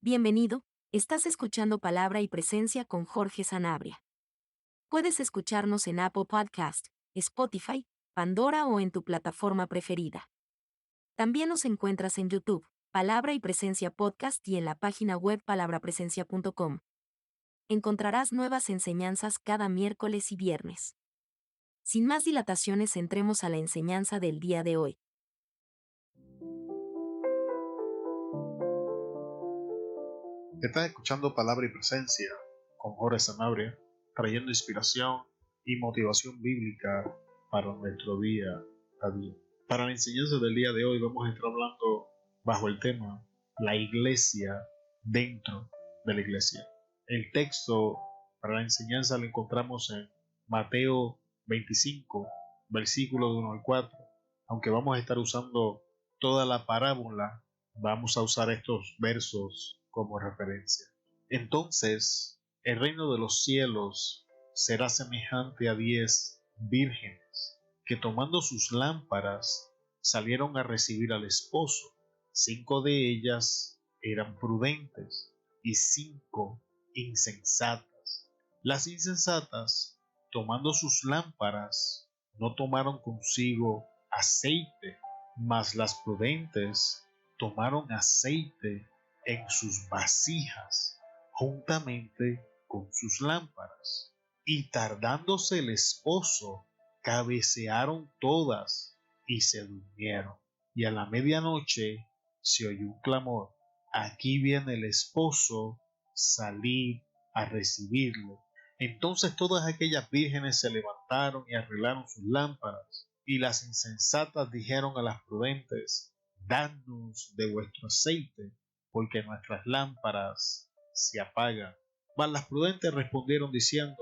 Bienvenido, estás escuchando Palabra y Presencia con Jorge Sanabria. Puedes escucharnos en Apple Podcast, Spotify, Pandora o en tu plataforma preferida. También nos encuentras en YouTube, Palabra y Presencia Podcast y en la página web palabrapresencia.com. Encontrarás nuevas enseñanzas cada miércoles y viernes. Sin más dilataciones, entremos a la enseñanza del día de hoy. Estás escuchando Palabra y Presencia con Jorge Sanabria, trayendo inspiración y motivación bíblica para nuestro día a día. Para la enseñanza del día de hoy vamos a estar hablando bajo el tema la iglesia dentro de la iglesia. El texto para la enseñanza lo encontramos en Mateo 25, versículos de 1 al 4. Aunque vamos a estar usando toda la parábola, vamos a usar estos versos como referencia. Entonces, el reino de los cielos será semejante a 10 vírgenes que tomando sus lámparas salieron a recibir al esposo. 5 de ellas eran prudentes y 5 insensatas. Las insensatas, tomando sus lámparas, no tomaron consigo aceite, mas las prudentes tomaron aceite en sus vasijas, juntamente con sus lámparas. Y tardándose el esposo, cabecearon todas y se durmieron. Y a la medianoche se oyó un clamor: aquí viene el esposo, salid a recibirlo. Entonces todas aquellas vírgenes se levantaron y arreglaron sus lámparas. Y las insensatas dijeron a las prudentes: dadnos de vuestro aceite, porque nuestras lámparas se apagan. Mas las prudentes respondieron diciendo: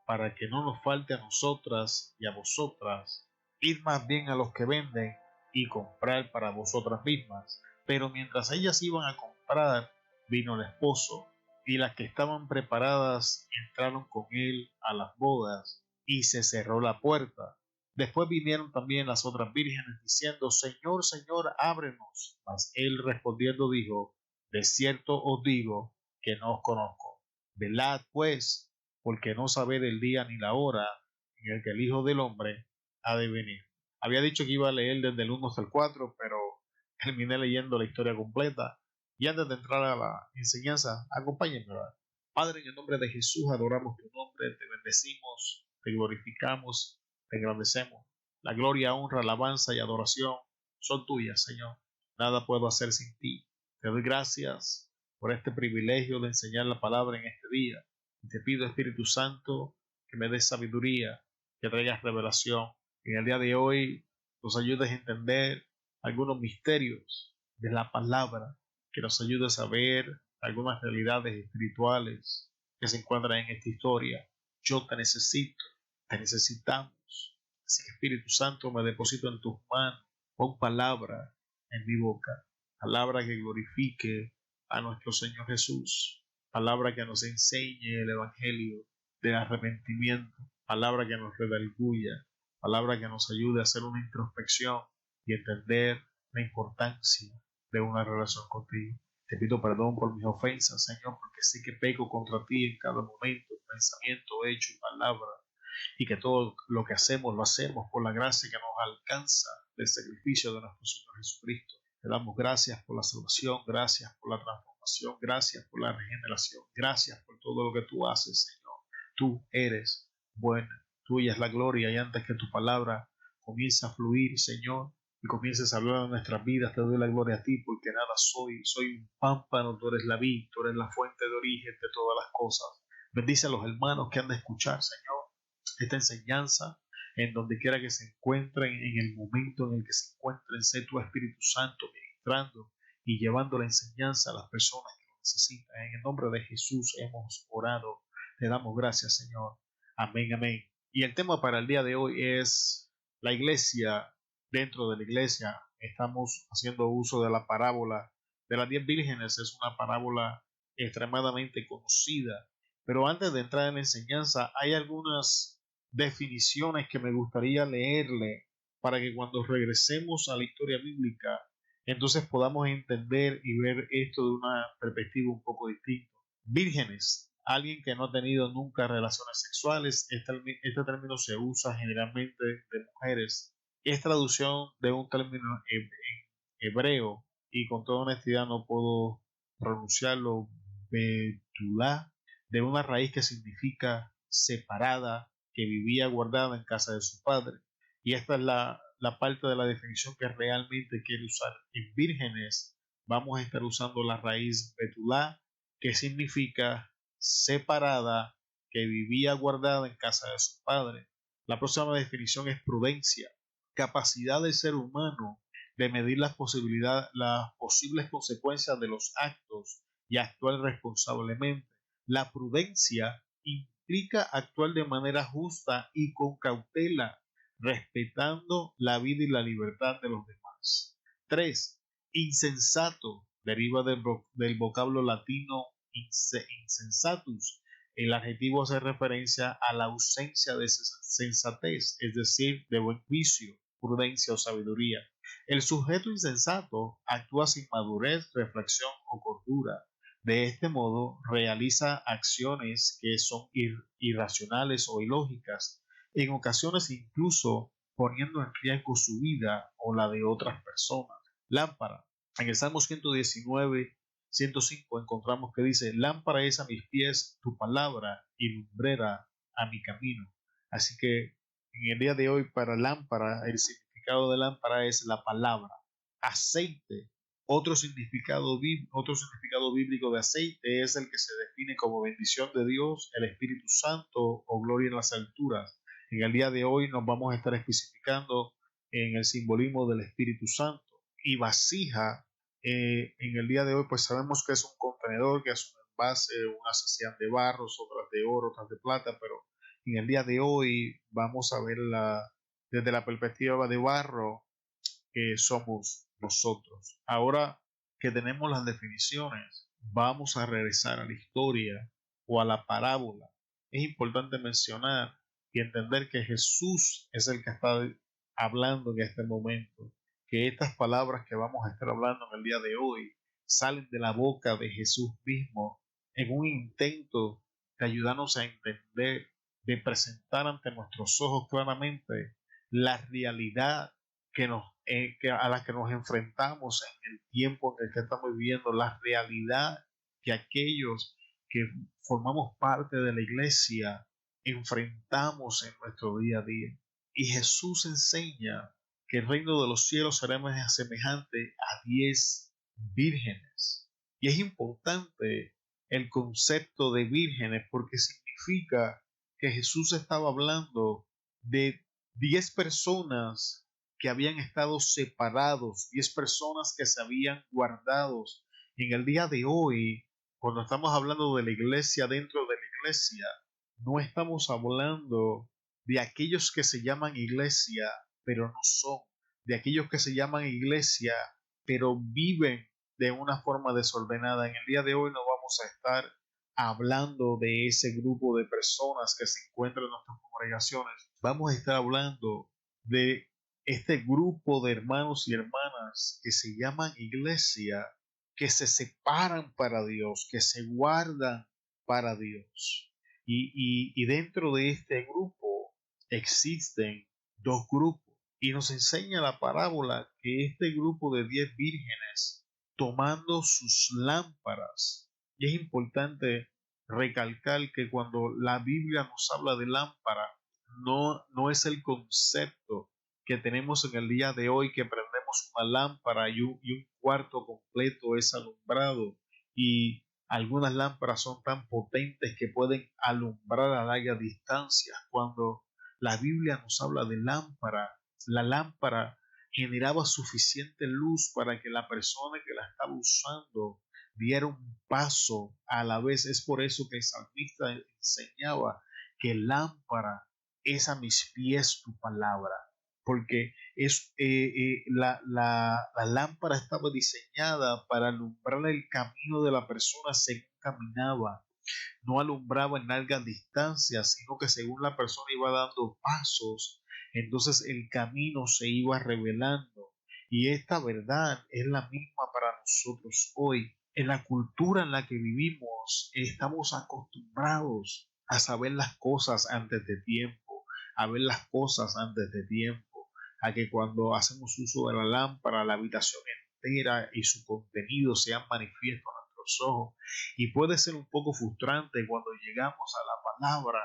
para que no nos falte a nosotras y a vosotras, id más bien a los que venden y comprad para vosotras mismas. Pero mientras ellas iban a comprar, vino el esposo, y las que estaban preparadas entraron con él a las bodas, y se cerró la puerta. Después vinieron también las otras vírgenes diciendo: Señor, Señor, ábrenos. Mas él respondiendo dijo: de cierto os digo que no os conozco. Velad pues, porque no sabéis el día ni la hora en el que el Hijo del Hombre ha de venir. Había dicho que iba a leer desde el 1 hasta el 4, pero terminé leyendo la historia completa. Y antes de entrar a la enseñanza, acompáñenme. Padre, en el nombre de Jesús, adoramos tu nombre, te bendecimos, te glorificamos, te agradecemos. La gloria, honra, alabanza y adoración son tuyas, Señor. Nada puedo hacer sin ti. Te doy gracias por este privilegio de enseñar la palabra en este día. Y te pido, Espíritu Santo, que me des sabiduría, que traigas revelación. En el día de hoy nos ayudes a entender algunos misterios de la palabra, que nos ayudes a ver algunas realidades espirituales que se encuentran en esta historia. Yo te necesito, te necesitamos. Así que, Espíritu Santo, me deposito en tus manos. Pon palabra en mi boca, palabra que glorifique a nuestro Señor Jesús, palabra que nos enseñe el Evangelio del arrepentimiento, palabra que nos redarguya, palabra que nos ayude a hacer una introspección y entender la importancia de una relación contigo. Te pido perdón por mis ofensas, Señor, porque sé que peco contra ti en cada momento, pensamiento, hecho y palabra, y que todo lo que hacemos lo hacemos por la gracia que nos alcanza del sacrificio de nuestro Señor Jesucristo. Te damos gracias por la salvación, gracias por la transformación, gracias por la regeneración, gracias por todo lo que tú haces, Señor. Tú eres buena, tuya es la gloria, y antes que tu palabra comience a fluir, Señor, y comiences a hablar de nuestras vidas, te doy la gloria a ti, porque nada soy un pámpano, tú eres la vid, tú eres la fuente de origen de todas las cosas. Bendice a los hermanos que han de escuchar, Señor, esta enseñanza, en donde quiera que se encuentren, en el momento en el que se encuentren, sé tu Espíritu Santo ministrando y llevando la enseñanza a las personas que lo necesitan. En el nombre de Jesús hemos orado, te damos gracias, Señor. Amén, amén. Y el tema para el día de hoy es la iglesia dentro de la iglesia. Estamos haciendo uso de la parábola de las 10 vírgenes. Es una parábola extremadamente conocida. Pero antes de entrar en la enseñanza, hay algunas definiciones que me gustaría leerle para que cuando regresemos a la historia bíblica entonces podamos entender y ver esto de una perspectiva un poco distinta. Vírgenes, alguien que no ha tenido nunca relaciones sexuales. Este término se usa generalmente de mujeres. Es traducción de un término en hebreo y con toda honestidad no puedo pronunciarlo. Betulá, de una raíz que significa separada, que vivía guardada en casa de su padre. Y esta es la parte de la definición que realmente quiere usar. En vírgenes vamos a estar usando la raíz betulá, que significa separada, que vivía guardada en casa de su padre. La próxima definición es prudencia, capacidad del ser humano de medir las posibles consecuencias de los actos y actuar responsablemente. La prudencia implica actuar de manera justa y con cautela, respetando la vida y la libertad de los demás. 3. Insensato, deriva del vocablo latino insensatus. El adjetivo hace referencia a la ausencia de sensatez, es decir, de buen juicio, prudencia o sabiduría. El sujeto insensato actúa sin madurez, reflexión o cordura. De este modo, realiza acciones que son irracionales o ilógicas, en ocasiones incluso poniendo en riesgo su vida o la de otras personas. Lámpara. En el Salmo 119, 105 encontramos que dice: lámpara es a mis pies tu palabra y lumbrera a mi camino. Así que en el día de hoy, para lámpara, el significado de lámpara es la palabra. Aceite, otro significado bíblico de aceite es el que se define como bendición de Dios, el Espíritu Santo o gloria en las alturas. En el día de hoy nos vamos a estar especificando en el simbolismo del Espíritu Santo. Y vasija, en el día de hoy pues sabemos que es un contenedor, que es un envase, unas hacían de barros, otras de oro, otras de plata, pero en el día de hoy vamos a ver desde la perspectiva de barro, que somos nosotros. Ahora que tenemos las definiciones, vamos a regresar a la historia o a la parábola. Es importante mencionar y entender que Jesús es el que está hablando en este momento, que estas palabras que vamos a estar hablando en el día de hoy salen de la boca de Jesús mismo en un intento de ayudarnos a entender, de presentar ante nuestros ojos claramente la realidad a la que nos enfrentamos en el tiempo en el que estamos viviendo, la realidad que aquellos que formamos parte de la iglesia enfrentamos en nuestro día a día. Y Jesús enseña que el reino de los cielos será semejante a 10 vírgenes. Y es importante el concepto de vírgenes porque significa que Jesús estaba hablando de 10 personas que habían estado separados, 10 personas que se habían guardado. En el día de hoy, cuando estamos hablando de la iglesia dentro de la iglesia, no estamos hablando de aquellos que se llaman iglesia, pero no son, de aquellos que se llaman iglesia, pero viven de una forma desordenada. En el día de hoy no vamos a estar hablando de ese grupo de personas que se encuentran en nuestras congregaciones. Vamos a estar hablando de este grupo de hermanos y hermanas que se llaman iglesia, que se separan para Dios, que se guardan para Dios. Y dentro de este grupo existen dos grupos. Y nos enseña la parábola que este grupo de 10 vírgenes tomando sus lámparas. Y es importante recalcar que cuando la Biblia nos habla de lámpara, no es el concepto que tenemos en el día de hoy, que prendemos una lámpara y un cuarto completo es alumbrado, y algunas lámparas son tan potentes que pueden alumbrar a largas distancias. Cuando la Biblia nos habla de lámpara, la lámpara generaba suficiente luz para que la persona que la estaba usando diera un paso a la vez. Es por eso que el salmista enseñaba que lámpara es a mis pies tu palabra, porque la lámpara estaba diseñada para alumbrar el camino de la persona según caminaba. No alumbraba en largas distancias, sino que según la persona iba dando pasos, entonces el camino se iba revelando. Y esta verdad es la misma para nosotros hoy. En la cultura en la que vivimos, estamos acostumbrados a saber las cosas antes de tiempo, a ver las cosas antes de tiempo, a que cuando hacemos uso de la lámpara, la habitación entera y su contenido sean manifiestos a nuestros ojos. Y puede ser un poco frustrante cuando llegamos a la palabra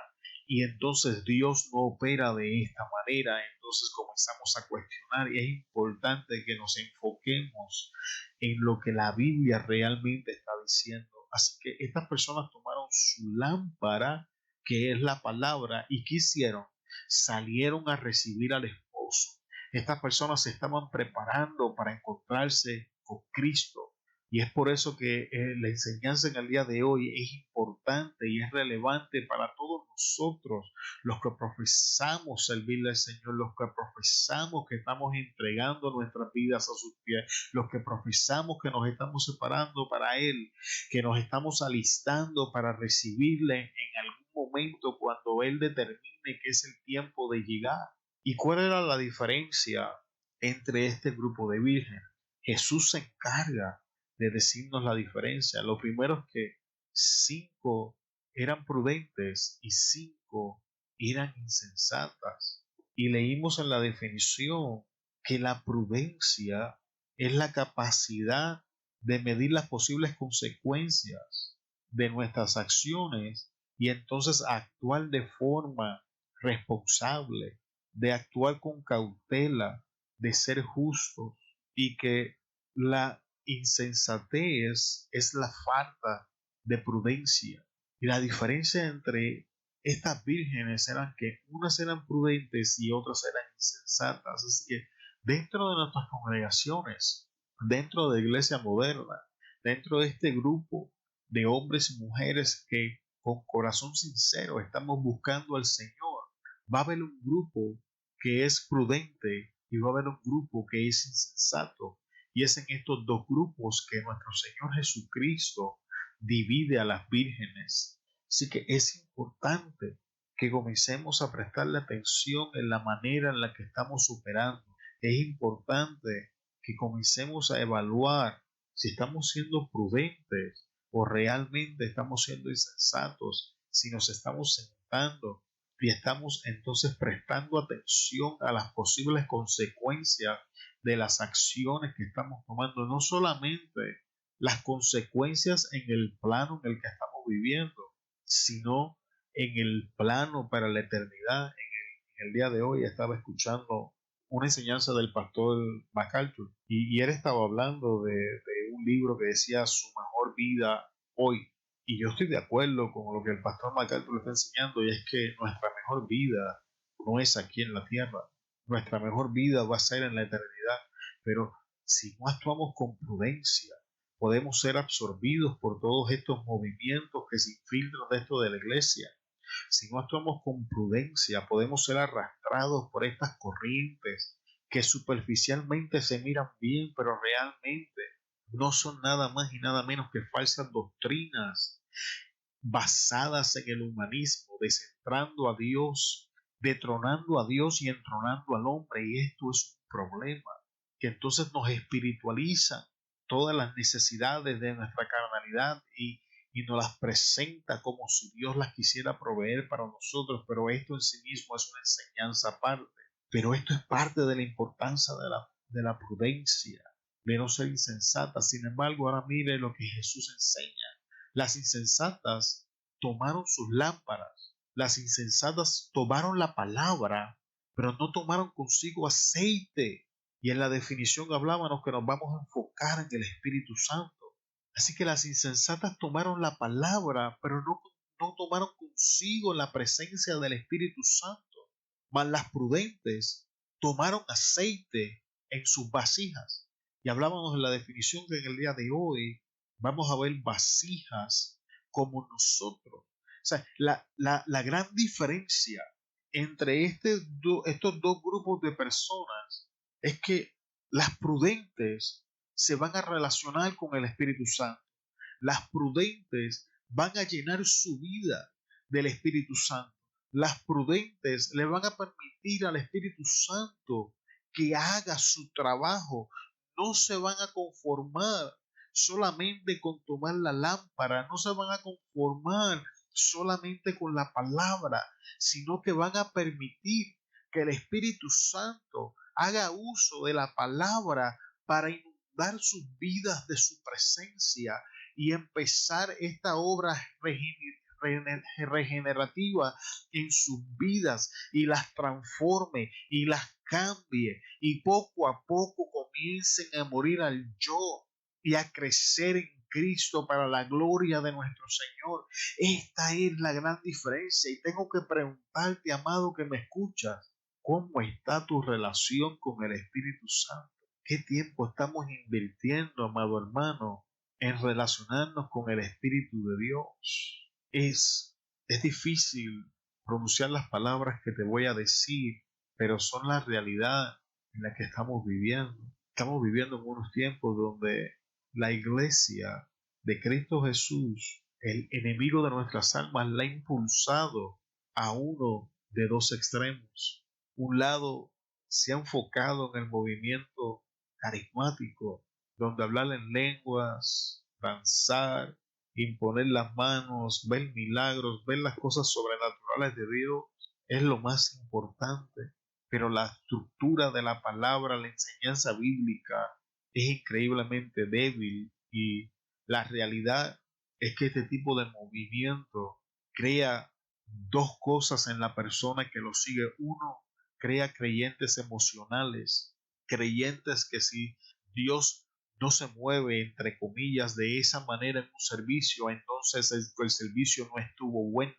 y entonces Dios no opera de esta manera, entonces comenzamos a cuestionar y es importante que nos enfoquemos en lo que la Biblia realmente está diciendo. Así que estas personas tomaron su lámpara, que es la palabra, y ¿qué hicieron? Salieron a recibir al esposo. Estas personas se estaban preparando para encontrarse con Cristo. Y es por eso que la enseñanza en el día de hoy es importante y es relevante para todos nosotros, los que profesamos servirle al Señor, los que profesamos que estamos entregando nuestras vidas a sus pies, los que profesamos que nos estamos separando para Él, que nos estamos alistando para recibirle en algún momento cuando Él determine que es el tiempo de llegar. ¿Y cuál era la diferencia entre este grupo de vírgenes? Jesús se encarga de decirnos la diferencia. Lo primero es que 5 eran prudentes y 5 eran insensatas. Y leímos en la definición que la prudencia es la capacidad de medir las posibles consecuencias de nuestras acciones y entonces actuar de forma responsable, de actuar con cautela, de ser justos, y que la insensatez es la falta de prudencia. Y la diferencia entre estas vírgenes eran que unas eran prudentes y otras eran insensatas. Así que dentro de nuestras congregaciones, dentro de la iglesia moderna, dentro de este grupo de hombres y mujeres que con corazón sincero estamos buscando al Señor, va a haber un grupo que es prudente y va a haber un grupo que es insensato. Y es en estos dos grupos que nuestro Señor Jesucristo divide a las vírgenes. Así que es importante que comencemos a prestarle atención en la manera en la que estamos operando. Es importante que comencemos a evaluar si estamos siendo prudentes o realmente estamos siendo insensatos, si nos estamos sentando y estamos entonces prestando atención a las posibles consecuencias de las acciones que estamos tomando, no solamente las consecuencias en el plano en el que estamos viviendo, sino en el plano para la eternidad. En el día de hoy estaba escuchando una enseñanza del pastor MacArthur y él estaba hablando de un libro que decía su mejor vida hoy. Y yo estoy de acuerdo con lo que el pastor MacArthur está enseñando, y es que nuestra mejor vida no es aquí en la tierra. Nuestra mejor vida va a ser en la eternidad. Pero si no actuamos con prudencia, podemos ser absorbidos por todos estos movimientos que se infiltran dentro de la iglesia. Si no actuamos con prudencia, podemos ser arrastrados por estas corrientes que superficialmente se miran bien, pero realmente no son nada más y nada menos que falsas doctrinas basadas en el humanismo, descentrando a Dios, detronando a Dios y entronando al hombre. Y esto es un problema, que entonces nos espiritualiza todas las necesidades de nuestra carnalidad y nos las presenta como si Dios las quisiera proveer para nosotros, pero esto en sí mismo es una enseñanza aparte. Pero esto es parte de la importancia de la prudencia, de no ser insensata. Sin embargo, ahora mire lo que Jesús enseña. Las insensatas tomaron sus lámparas, las insensatas tomaron la palabra, pero no tomaron consigo aceite. Y en la definición hablábamos que nos vamos a enfocar en el Espíritu Santo. Así que las insensatas tomaron la palabra, pero no tomaron consigo la presencia del Espíritu Santo. Mas las prudentes tomaron aceite en sus vasijas. Y hablábamos en la definición que en el día de hoy vamos a ver vasijas como nosotros. O sea, la gran diferencia entre estos dos grupos de personas es que las prudentes se van a relacionar con el Espíritu Santo. Las prudentes van a llenar su vida del Espíritu Santo. Las prudentes le van a permitir al Espíritu Santo que haga su trabajo. No se van a conformar solamente con tomar la lámpara, no se van a conformar solamente con la palabra, sino que van a permitir que el Espíritu Santo haga uso de la palabra para inundar sus vidas de su presencia y empezar esta obra regenerativa en sus vidas y las transforme y las cambie y poco a poco comiencen a morir al yo y a crecer en Cristo para la gloria de nuestro Señor. Esta es la gran diferencia y tengo que preguntarte, amado que me escuchas, ¿cómo está tu relación con el Espíritu Santo? ¿Qué tiempo estamos invirtiendo, amado hermano, en relacionarnos con el Espíritu de Dios? Es difícil pronunciar las palabras que te voy a decir, pero son la realidad en la que estamos viviendo. Estamos viviendo en unos tiempos donde la iglesia de Cristo Jesús, el enemigo de nuestras almas, la ha impulsado a uno de dos extremos. Un lado se ha enfocado en el movimiento carismático, donde hablar en lenguas, danzar, imponer las manos, ver milagros, ver las cosas sobrenaturales de Dios es lo más importante. Pero la estructura de la palabra, la enseñanza bíblica es increíblemente débil y la realidad es que este tipo de movimiento crea dos cosas en la persona que lo sigue. Uno, crea creyentes emocionales, creyentes que si Dios no se mueve, entre comillas, de esa manera en un servicio, entonces el servicio no estuvo bueno,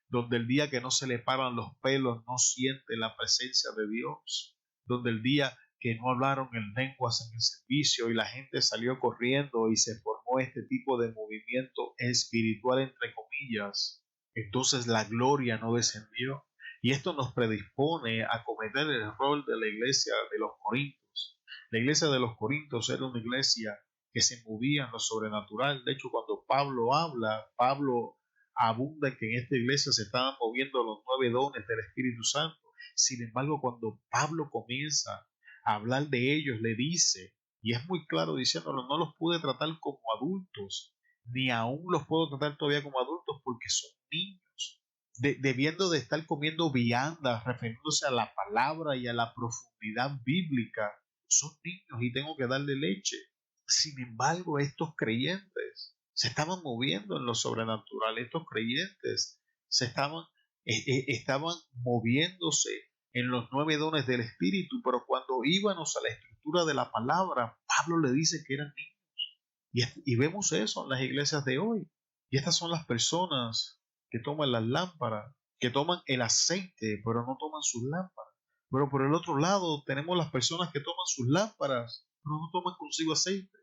donde el día que no se le paran los pelos no siente la presencia de Dios, donde el día que no hablaron en lenguas en el servicio y la gente salió corriendo y se formó este tipo de movimiento espiritual, entre comillas, entonces la gloria no descendió. Y esto nos predispone a cometer el error de la iglesia de los Corintios. La iglesia de los Corintios era una iglesia que se movía en lo sobrenatural. De hecho, cuando Pablo habla, Pablo abunda que en esta iglesia se estaban moviendo los 9 dones del Espíritu Santo. Sin embargo, cuando Pablo comienza a hablar de ellos, le dice, y es muy claro diciéndolo, no los pude tratar como adultos, ni aún los puedo tratar todavía como adultos porque son niños, debiendo de estar comiendo viandas, refiriéndose a la palabra y a la profundidad bíblica. Son niños y tengo que darle leche. Sin embargo, estos creyentes se estaban moviendo en lo sobrenatural. Estos creyentes estaban moviéndose en los 9 dones del Espíritu, pero cuando íbamos a la estructura de la palabra, Pablo le dice que eran niños. Y vemos eso en las iglesias de hoy. Y estas son las personas que toman las lámparas, que toman el aceite, pero no toman sus lámparas. Pero por el otro lado tenemos las personas que toman sus lámparas, pero no toman consigo aceite.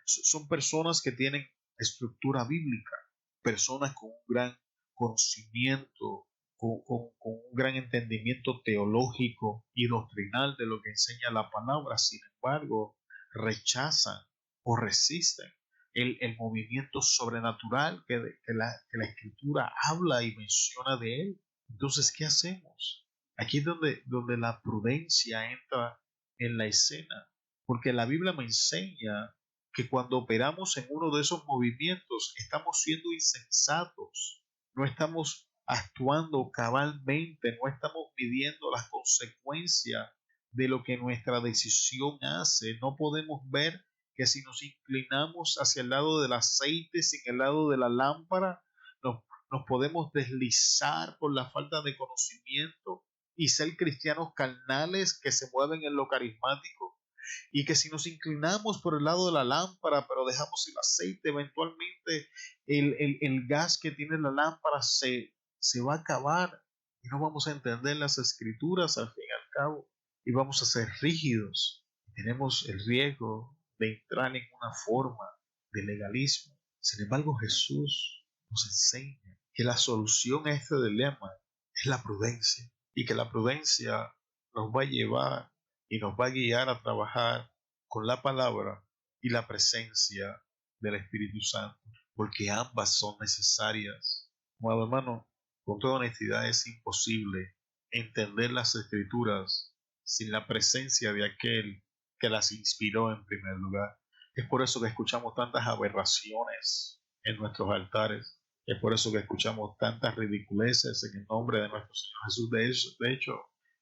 Son personas que tienen estructura bíblica, personas con un gran conocimiento, con un gran entendimiento teológico y doctrinal de lo que enseña la palabra. Sin embargo, rechazan o resisten el movimiento sobrenatural que la escritura habla y menciona de él. Entonces, ¿qué hacemos? Aquí es donde la prudencia entra en la escena, porque la Biblia me enseña que cuando operamos en uno de esos movimientos estamos siendo insensatos, no estamos actuando cabalmente, no estamos midiendo las consecuencias de lo que nuestra decisión hace. No podemos ver que si nos inclinamos hacia el lado del aceite, sin el lado de la lámpara, nos podemos deslizar por la falta de conocimiento y ser cristianos carnales que se mueven en lo carismático, y que si nos inclinamos por el lado de la lámpara pero dejamos el aceite, eventualmente el gas que tiene la lámpara se va a acabar y no vamos a entender las escrituras al fin y al cabo y vamos a ser rígidos. Tenemos el riesgo de entrar en una forma de legalismo. Sin embargo, Jesús nos enseña que la solución a este dilema es la prudencia, y que la prudencia nos va a llevar y nos va a guiar a trabajar con la palabra y la presencia del Espíritu Santo, porque ambas son necesarias. Bueno, hermano, con toda honestidad es imposible entender las Escrituras sin la presencia de aquel que las inspiró en primer lugar. Es por eso que escuchamos tantas aberraciones en nuestros altares. Es por eso que escuchamos tantas ridiculeces en el nombre de nuestro Señor Jesús. De hecho,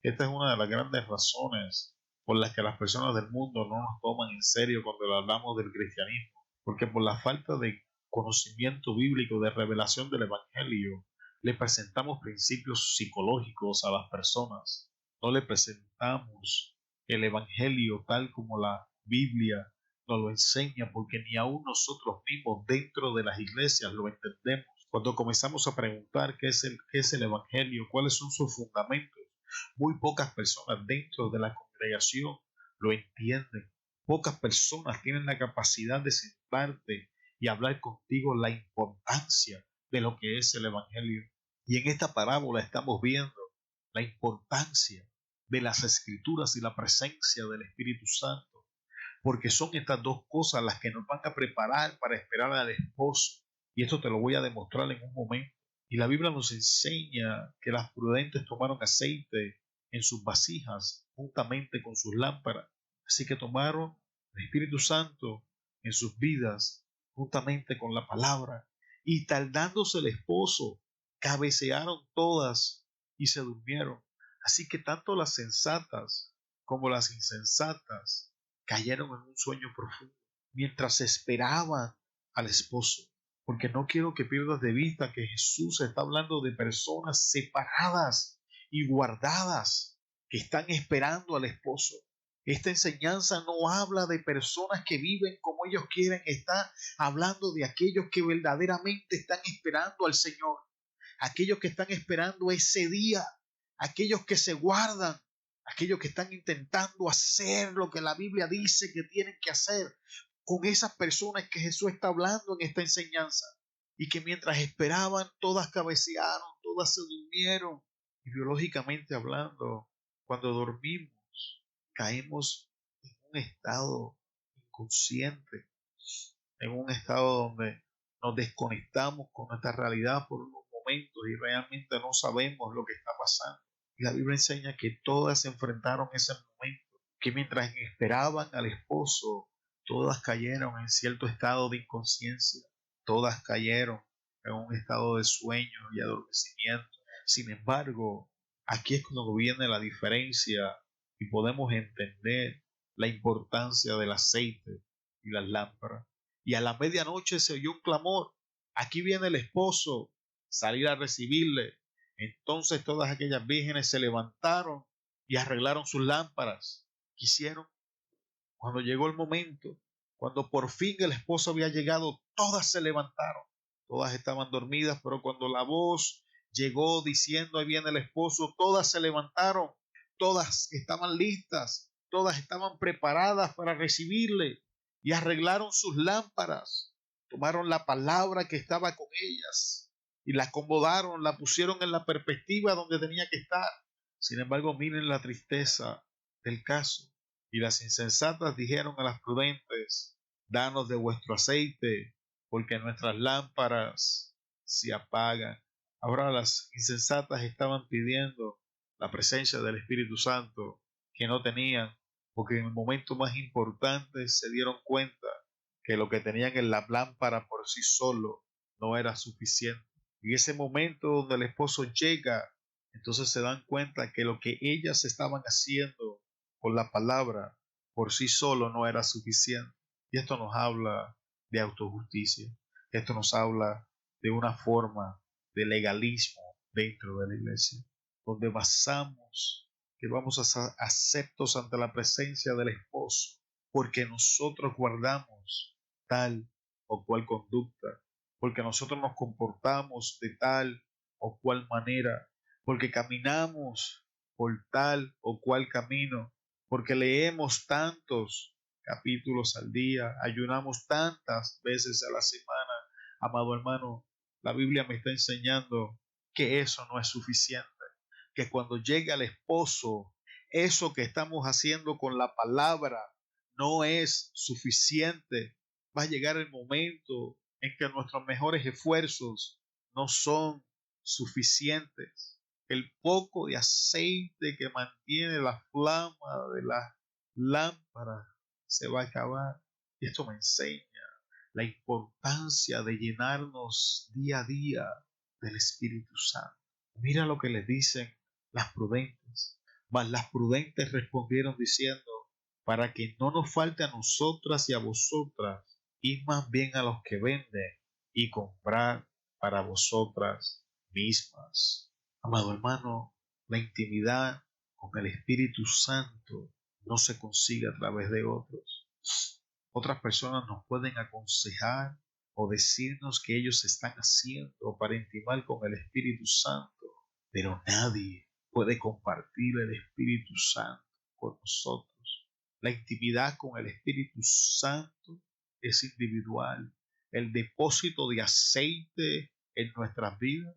esta es una de las grandes razones por las que las personas del mundo no nos toman en serio cuando hablamos del cristianismo. Porque por la falta de conocimiento bíblico, de revelación del Evangelio, le presentamos principios psicológicos a las personas. No le presentamos el Evangelio tal como la Biblia nos lo enseña, porque ni aún nosotros mismos dentro de las iglesias lo entendemos. Cuando comenzamos a preguntar qué es el Evangelio, cuáles son sus fundamentos, muy pocas personas dentro de la congregación lo entienden. Pocas personas tienen la capacidad de sentarte y hablar contigo la importancia de lo que es el Evangelio. Y en esta parábola estamos viendo la importancia de las Escrituras y la presencia del Espíritu Santo, porque son estas dos cosas las que nos van a preparar para esperar al esposo. Y esto te lo voy a demostrar en un momento. Y la Biblia nos enseña que las prudentes tomaron aceite en sus vasijas juntamente con sus lámparas. Así que tomaron el Espíritu Santo en sus vidas juntamente con la palabra. Y tardándose el esposo, cabecearon todas y se durmieron. Así que tanto las sensatas como las insensatas cayeron en un sueño profundo mientras esperaban al esposo. Porque no quiero que pierdas de vista que Jesús está hablando de personas separadas y guardadas que están esperando al esposo. Esta enseñanza no habla de personas que viven como ellos quieren, está hablando de aquellos que verdaderamente están esperando al Señor, aquellos que están esperando ese día, aquellos que se guardan, aquellos que están intentando hacer lo que la Biblia dice que tienen que hacer. Con esas personas que Jesús está hablando en esta enseñanza, y que mientras esperaban todas cabecearon, todas se durmieron. Y biológicamente hablando, cuando dormimos caemos en un estado inconsciente, en un estado donde nos desconectamos con nuestra realidad por unos momentos y realmente no sabemos lo que está pasando. Y la Biblia enseña que todas se enfrentaron ese momento, que mientras esperaban al esposo, todas cayeron en cierto estado de inconsciencia, todas cayeron en un estado de sueño y adormecimiento. Sin embargo, aquí es cuando viene la diferencia y podemos entender la importancia del aceite y las lámparas. Y a la medianoche se oyó un clamor: aquí viene el esposo, salir a recibirle. Entonces todas aquellas vírgenes se levantaron y arreglaron sus lámparas. ¿Qué hicieron? Cuando llegó el momento, cuando por fin el esposo había llegado, todas se levantaron. Todas estaban dormidas, pero cuando la voz llegó diciendo: ahí viene el esposo, todas se levantaron, todas estaban listas, todas estaban preparadas para recibirle y arreglaron sus lámparas. Tomaron la palabra que estaba con ellas y la acomodaron, la pusieron en la perspectiva donde tenía que estar. Sin embargo, miren la tristeza del caso. Y las insensatas dijeron a las prudentes: danos de vuestro aceite, porque nuestras lámparas se apagan. Ahora las insensatas estaban pidiendo la presencia del Espíritu Santo, que no tenían, porque en el momento más importante se dieron cuenta que lo que tenían en la lámpara por sí solo no era suficiente. Y en ese momento donde el esposo llega, entonces se dan cuenta que lo que ellas estaban haciendo con la palabra por sí solo no era suficiente. Y esto nos habla de autojusticia. Esto nos habla de una forma de legalismo dentro de la iglesia, donde basamos que vamos a ser aceptos ante la presencia del esposo porque nosotros guardamos tal o cual conducta, porque nosotros nos comportamos de tal o cual manera, porque caminamos por tal o cual camino, porque leemos tantos capítulos al día, ayunamos tantas veces a la semana. Amado hermano, la Biblia me está enseñando que eso no es suficiente, que cuando llegue al esposo, eso que estamos haciendo con la palabra no es suficiente. Va a llegar el momento en que nuestros mejores esfuerzos no son suficientes. El poco de aceite que mantiene la flama de la lámpara se va a acabar. Y esto me enseña la importancia de llenarnos día a día del Espíritu Santo. Mira lo que les dicen las prudentes. Mas las prudentes respondieron diciendo, para que no nos falte a nosotras y a vosotras, id más bien a los que venden y comprar para vosotras mismas. Amado hermano, la intimidad con el Espíritu Santo no se consigue a través de otros. Otras personas nos pueden aconsejar o decirnos que ellos están haciendo para intimar con el Espíritu Santo, pero nadie puede compartir el Espíritu Santo con nosotros. La intimidad con el Espíritu Santo es individual. El depósito de aceite en nuestras vidas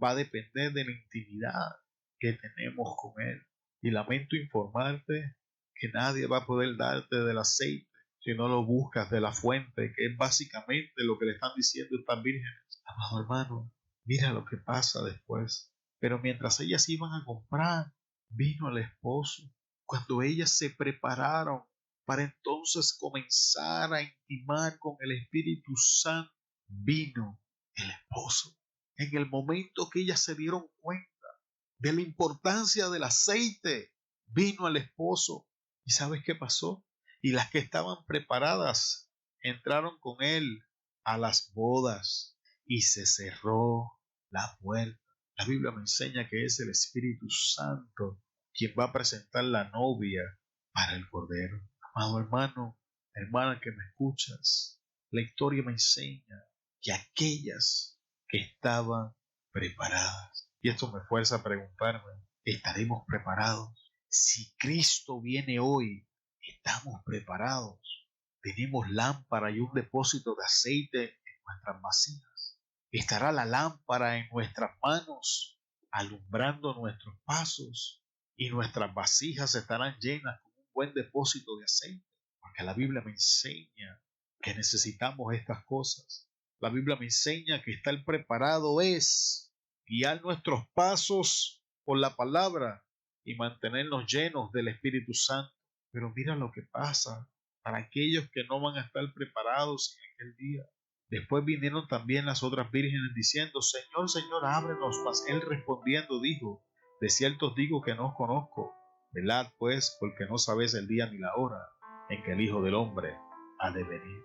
va a depender de la intimidad que tenemos con Él. Y lamento informarte que nadie va a poder darte del aceite si no lo buscas de la fuente, que es básicamente lo que le están diciendo estas vírgenes. Amado hermano, mira lo que pasa después. Pero mientras ellas iban a comprar, vino el esposo. Cuando ellas se prepararon para entonces comenzar a intimar con el Espíritu Santo, vino el esposo. En el momento que ellas se dieron cuenta de la importancia del aceite, vino el esposo. ¿Y sabes qué pasó? Y las que estaban preparadas entraron con él a las bodas y se cerró la puerta. La Biblia me enseña que es el Espíritu Santo quien va a presentar la novia para el Cordero. Amado hermano, hermana que me escuchas, la historia me enseña que aquellas que estaban preparadas. Y esto me fuerza a preguntarme, ¿estaremos preparados? Si Cristo viene hoy, ¿estamos preparados? ¿Tenemos lámpara y un depósito de aceite en nuestras vasijas? ¿Estará la lámpara en nuestras manos, alumbrando nuestros pasos? ¿Y nuestras vasijas estarán llenas con un buen depósito de aceite? Porque la Biblia me enseña que necesitamos estas cosas. La Biblia me enseña que estar preparado es guiar nuestros pasos por la palabra y mantenernos llenos del Espíritu Santo. Pero mira lo que pasa para aquellos que no van a estar preparados en aquel día. Después vinieron también las otras vírgenes diciendo, Señor, Señor, ábrenos. Mas él respondiendo dijo, de cierto os digo que no os conozco. Velad pues, porque no sabéis el día ni la hora en que el Hijo del Hombre ha de venir.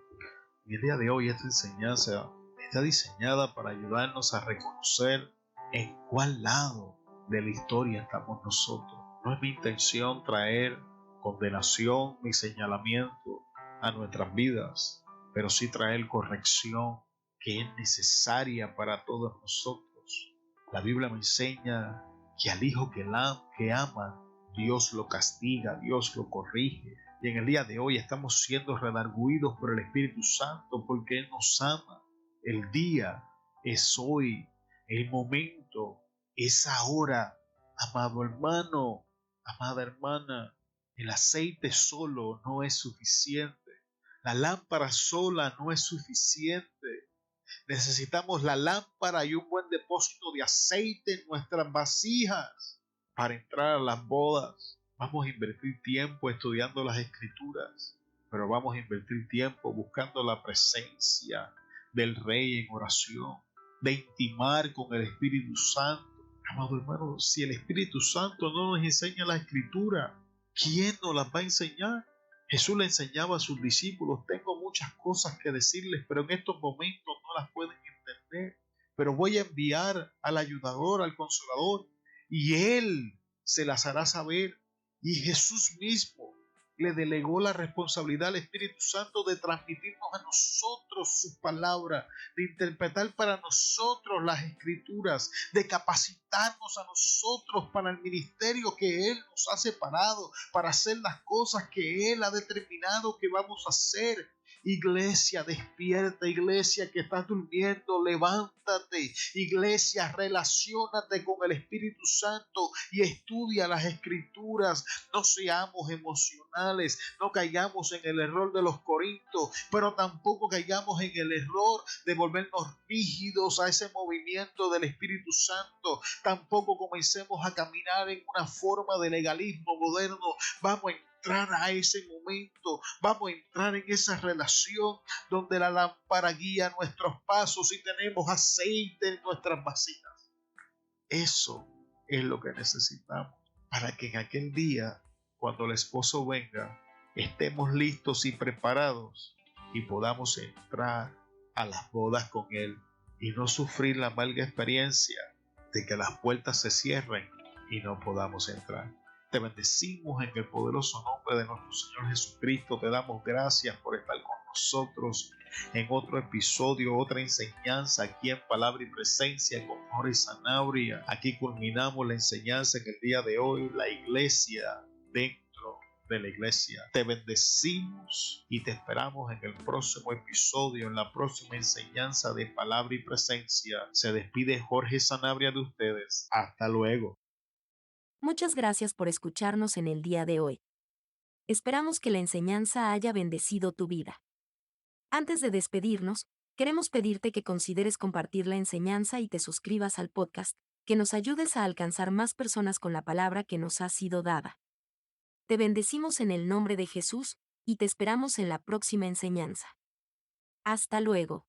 Y el día de hoy esta enseñanza está diseñada para ayudarnos a reconocer en cuál lado de la historia estamos nosotros. No es mi intención traer condenación ni señalamiento a nuestras vidas, pero sí traer corrección que es necesaria para todos nosotros. La Biblia me enseña que al hijo que ama, Dios lo castiga, Dios lo corrige. Y en el día de hoy estamos siendo redarguidos por el Espíritu Santo porque Él nos ama. El día es hoy, el momento es ahora. Amado hermano, amada hermana, el aceite solo no es suficiente. La lámpara sola no es suficiente. Necesitamos la lámpara y un buen depósito de aceite en nuestras vasijas para entrar a las bodas. Vamos a invertir tiempo estudiando las Escrituras, pero vamos a invertir tiempo buscando la presencia del Rey en oración, de intimar con el Espíritu Santo. Amado hermano, si el Espíritu Santo no nos enseña la Escritura, ¿quién nos las va a enseñar? Jesús le enseñaba a sus discípulos, tengo muchas cosas que decirles, pero en estos momentos no las pueden entender. Pero voy a enviar al ayudador, al consolador, y Él se las hará saber. Y Jesús mismo le delegó la responsabilidad al Espíritu Santo de transmitirnos a nosotros su palabra, de interpretar para nosotros las Escrituras, de capacitarnos a nosotros para el ministerio que Él nos ha separado, para hacer las cosas que Él ha determinado que vamos a hacer. Iglesia, despierta. Iglesia que estás durmiendo, levántate. Iglesia, relaciónate con el Espíritu Santo y estudia las Escrituras. No seamos emocionales, no caigamos en el error de los Corintios, pero tampoco caigamos en el error de volvernos rígidos a ese movimiento del Espíritu Santo. Tampoco comencemos a caminar en una forma de legalismo moderno. Vamos a entrar a ese momento, vamos a entrar en esa relación donde la lámpara guía nuestros pasos y tenemos aceite en nuestras vasijas. Eso es lo que necesitamos para que en aquel día, cuando el esposo venga, estemos listos y preparados y podamos entrar a las bodas con él y no sufrir la amarga experiencia de que las puertas se cierren y no podamos entrar. Te bendecimos en el poderoso nombre de nuestro Señor Jesucristo. Te damos gracias por estar con nosotros en otro episodio, otra enseñanza aquí en Palabra y Presencia con Jorge Sanabria. Aquí culminamos la enseñanza en el día de hoy, la iglesia dentro de la iglesia. Te bendecimos y te esperamos en el próximo episodio, en la próxima enseñanza de Palabra y Presencia. Se despide Jorge Sanabria de ustedes. Hasta luego. Muchas gracias por escucharnos en el día de hoy. Esperamos que la enseñanza haya bendecido tu vida. Antes de despedirnos, queremos pedirte que consideres compartir la enseñanza y te suscribas al podcast, que nos ayudes a alcanzar más personas con la palabra que nos ha sido dada. Te bendecimos en el nombre de Jesús, y te esperamos en la próxima enseñanza. Hasta luego.